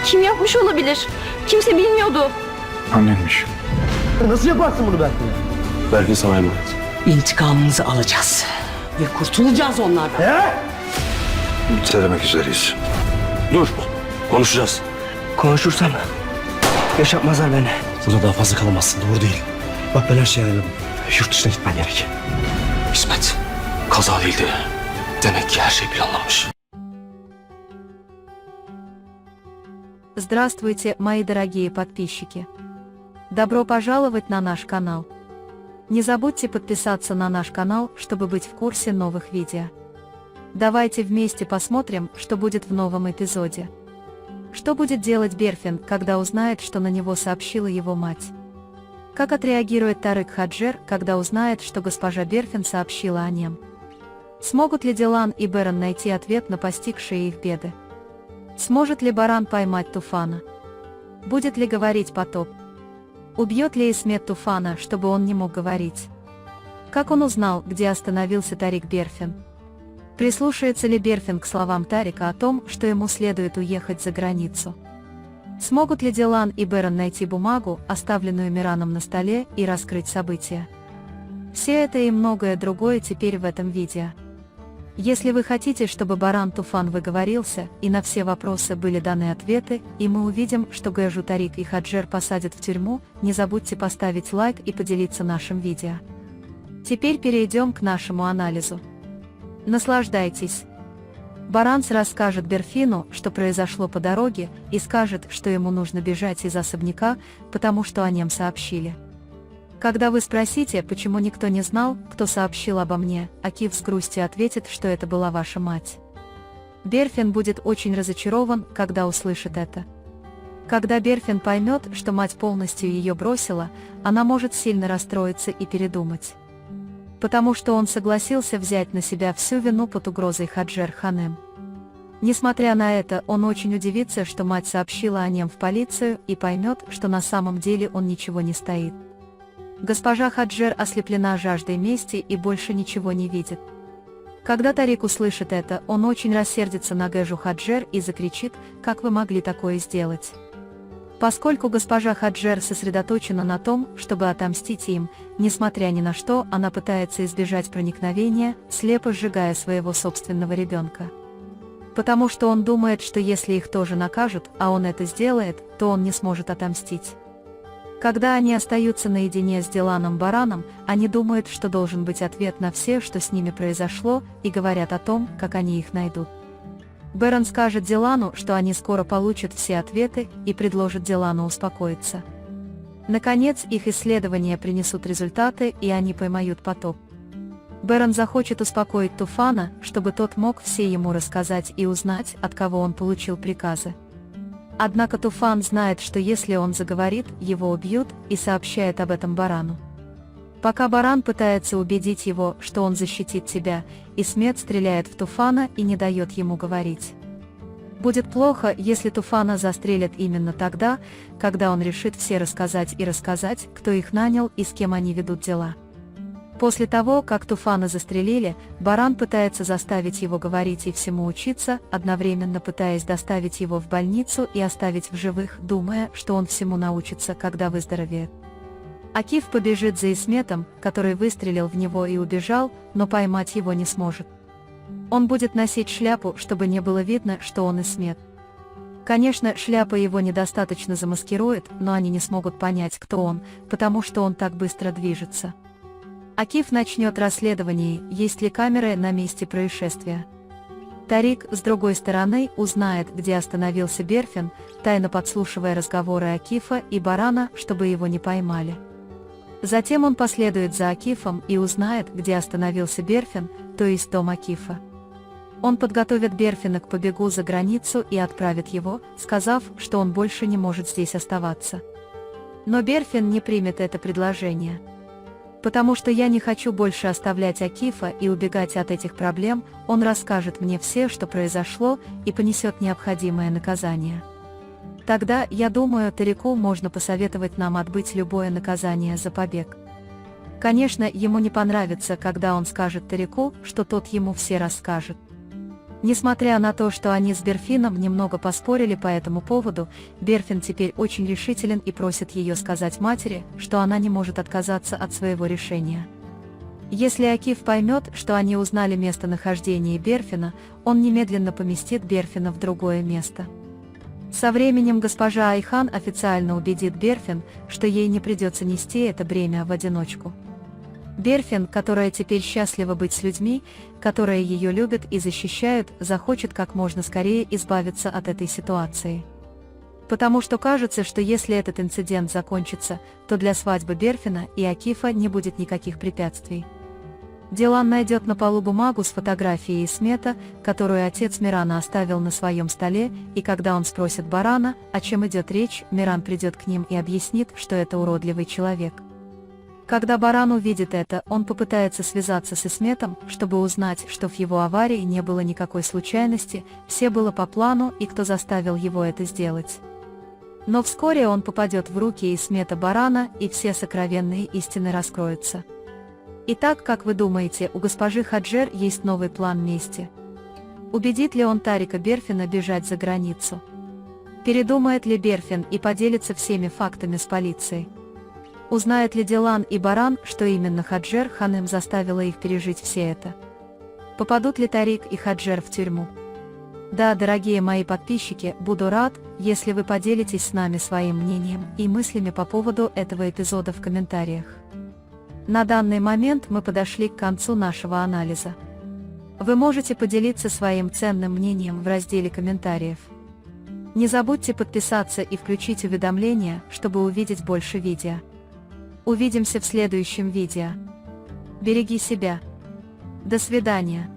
Kim yapmış olabilir? Kimse bilmiyordu. Annenmiş. Nasıl yaparsın bunu Berfin'e? Berfin sana emanet. İntikamımızı alacağız. Ve kurtulacağız onlardan. Bitiremek üzereyiz. Dur. Konuşacağız. Konuşursam yaşatmazlar beni. Burada daha fazla kalamazsın. Doğru değil. Bak ben her şeyi ayarladım. Yurt dışına gitmen gerek. İsmet. Kaza değildi. Demek ki her şey planlanmış. Здравствуйте, мои дорогие подписчики! Добро пожаловать на наш канал! Не забудьте подписаться на наш канал, чтобы быть в курсе новых видео. Давайте вместе посмотрим, что будет в новом эпизоде. Что будет делать Берфин, когда узнает, что на него сообщила его мать? Как отреагирует Тарык Хаджер, когда узнает, что госпожа Берфин сообщила о нем? Смогут ли Дилан и Берен найти ответ на постигшие их беды? Сможет ли Баран поймать Туфана? Будет ли говорить потоп? Убьет ли Исмет Туфана, чтобы он не мог говорить? Как он узнал, где остановился Тарик Берфин? Прислушается ли Берфин к словам Тарика о том, что ему следует уехать за границу? Смогут ли Дилан и Берен найти бумагу, оставленную Мираном на столе, и раскрыть события? Все это и многое другое теперь в этом видео. Если вы хотите, чтобы Баран Туфан выговорился, и на все вопросы были даны ответы, и мы увидим, что Гэжу, Тарик и Хаджер посадят в тюрьму, не забудьте поставить лайк и поделиться нашим видео. Теперь перейдем к нашему анализу. Наслаждайтесь! Баранс расскажет Берфину, что произошло по дороге, и скажет, что ему нужно бежать из особняка, потому что о нем сообщили. Когда вы спросите, почему никто не знал, кто сообщил обо мне, Акиф с грустью ответит, что это была ваша мать. Берфин будет очень разочарован, когда услышит это. Когда Берфин поймет, что мать полностью ее бросила, она может сильно расстроиться и передумать. Потому что он согласился взять на себя всю вину под угрозой Хаджер Ханем. Несмотря на это, он очень удивится, что мать сообщила о нем в полицию, и поймет, что на самом деле он ничего не стоит. Госпожа Хаджер ослеплена жаждой мести и больше ничего не видит. Когда Тарик услышит это, он очень рассердится на Гэжу Хаджер и закричит: «Как вы могли такое сделать?» Поскольку госпожа Хаджер сосредоточена на том, чтобы отомстить им, несмотря ни на что, она пытается избежать проникновения, слепо сжигая своего собственного ребенка. Потому что он думает, что если их тоже накажут, а он это сделает, то он не сможет отомстить. Когда они остаются наедине с Диланом Бараном, они думают, что должен быть ответ на все, что с ними произошло, и говорят о том, как они их найдут. Берен скажет Дилану, что они скоро получат все ответы, и предложит Дилану успокоиться. Наконец, их исследования принесут результаты, и они поймают потоп. Берен захочет успокоить Туфана, чтобы тот мог все ему рассказать и узнать, от кого он получил приказы. Однако Туфан знает, что если он заговорит, его убьют, и сообщает об этом Барану. Пока Баран пытается убедить его, что он защитит тебя, Исмет стреляет в Туфана и не дает ему говорить. Будет плохо, если Туфана застрелят именно тогда, когда он решит все рассказать и рассказать, кто их нанял и с кем они ведут дела. После того, как Туфана застрелили, Баран пытается заставить его говорить и всему учиться, одновременно пытаясь доставить его в больницу и оставить в живых, думая, что он всему научится, когда выздоровеет. Акиф побежит за Исметом, который выстрелил в него и убежал, но поймать его не сможет. Он будет носить шляпу, чтобы не было видно, что он Исмет. Конечно, шляпа его недостаточно замаскирует, но они не смогут понять, кто он, потому что он так быстро движется. Акиф начнет расследование, есть ли камеры на месте происшествия. Тарик, с другой стороны, узнает, где остановился Берфин, тайно подслушивая разговоры Акифа и Барана, чтобы его не поймали. Затем он последует за Акифом и узнает, где остановился Берфин, то есть дом Акифа. Он подготовит Берфина к побегу за границу и отправит его, сказав, что он больше не может здесь оставаться. Но Берфин не примет это предложение. Потому что я не хочу больше оставлять Акифа и убегать от этих проблем, он расскажет мне все, что произошло, и понесет необходимое наказание. Тогда, я думаю, Тарику можно посоветовать нам отбыть любое наказание за побег. Конечно, ему не понравится, когда он скажет Тарику, что тот ему все расскажет. Несмотря на то, что они с Берфином немного поспорили по этому поводу, Берфин теперь очень решителен и просит ее сказать матери, что она не может отказаться от своего решения. Если Акиф поймет, что они узнали местонахождение Берфина, он немедленно поместит Берфина в другое место. Со временем госпожа Айхан официально убедит Берфин, что ей не придется нести это бремя в одиночку. Берфин, которая теперь счастлива быть с людьми, которые ее любят и защищают, захочет как можно скорее избавиться от этой ситуации. Потому что кажется, что если этот инцидент закончится, то для свадьбы Берфина и Акифа не будет никаких препятствий. Дилан найдет на полу бумагу с фотографией Исмета, которую отец Мирана оставил на своем столе, и когда он спросит Барана, о чем идет речь, Миран придет к ним и объяснит, что это уродливый человек. Когда Баран увидит это, он попытается связаться с Исметом, чтобы узнать, что в его аварии не было никакой случайности, все было по плану и кто заставил его это сделать. Но вскоре он попадет в руки Исмета Барана, и все сокровенные истины раскроются. Итак, как вы думаете, у госпожи Хаджер есть новый план мести? Убедит ли он Тарика Берфина бежать за границу? Передумает ли Берфин и поделится всеми фактами с полицией? Узнает ли Дилан и Баран, что именно Хаджер Ханым заставила их пережить все это? Попадут ли Тарик и Хаджер в тюрьму? Да, дорогие мои подписчики, буду рад, если вы поделитесь с нами своим мнением и мыслями по поводу этого эпизода в комментариях. На данный момент мы подошли к концу нашего анализа. Вы можете поделиться своим ценным мнением в разделе комментариев. Не забудьте подписаться и включить уведомления, чтобы увидеть больше видео. Увидимся в следующем видео. Береги себя. До свидания.